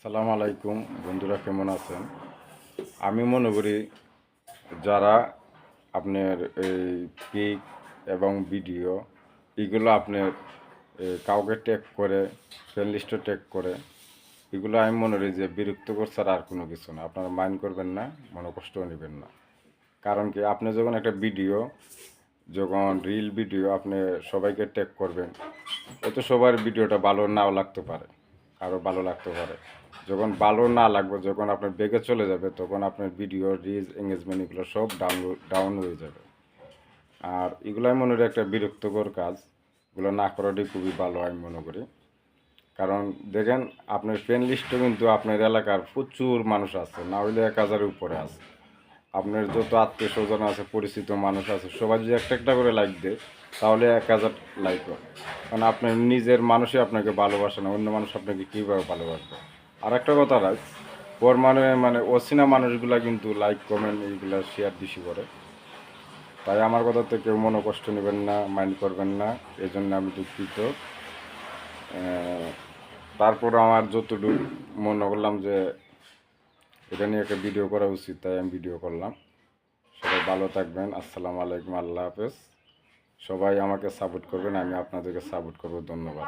সালাম আলাইকুম বন্ধুরা, কেমন আছেন? আমি মনে করি যারা আপনার এই পিক এবং ভিডিও এগুলো আপনার কাউকে ট্যাগ করে, ফ্রেন্ড লিস্টে ট্যাগ করে, এগুলো আমি মনে করি যে বিরক্তকর ছাড়া আর কোনো কিছু না। আপনারা মাইন্ড করবেন না, মনে কষ্টও নেবেন না। কারণ কি, আপনি যখন একটা ভিডিও, যখন রিল ভিডিও আপনি সবাইকে ট্যাগ করবেন, এতে সবার ভিডিওটা ভালো নাও লাগতে পারে, কারো ভালো লাগতে পারে। যখন ভালো না লাগবে, যখন আপনার বেগে চলে যাবে, তখন আপনার ভিডিও রিচ এঙ্গেজমেন্ট এগুলো সব ডাউন হয়ে যাবে। আর এগুলো আমি মনে করি একটা বিরক্তকর কাজ। এগুলো না করাটাই খুবই ভালো আমি মনে করি। কারণ দেখেন, আপনার ফ্রেন্ড লিস্টে কিন্তু আপনার এলাকার প্রচুর মানুষ আছে, না হইলে 1000-এর উপরে আছে। আপনার যত আত্মীয় স্বজন আছে, পরিচিত মানুষ আছে, সবাই যদি একটা একটা করে লাইক দেয়, তাহলে 1000 লাইক হবে। কারণ আপনার নিজের মানুষই আপনাকে ভালোবাসে না, অন্য মানুষ আপনাকে কীভাবে ভালোবাসবে? আর একটা কথা রাখ, ওর মানে অচেনা মানুষগুলা কিন্তু লাইক কমেন্ট এইগুলা শেয়ার বেশি করে। তাই আমার কথাতে কেউ মনে কষ্ট নেবেন না, মাইন্ড করবেন না, এই জন্য আমি দুঃখিত। তারপর আমার যতটুকু মনে করলাম যে এটা নিয়ে একটা ভিডিও করা উচিত, তাই আমি ভিডিও করলাম। সবাই ভালো থাকবেন। আসসালামু আলাইকুম, আল্লাহ হাফেজ। সবাই আমাকে সাপোর্ট করবেন, আমি আপনাদেরকে সাপোর্ট করবো। ধন্যবাদ।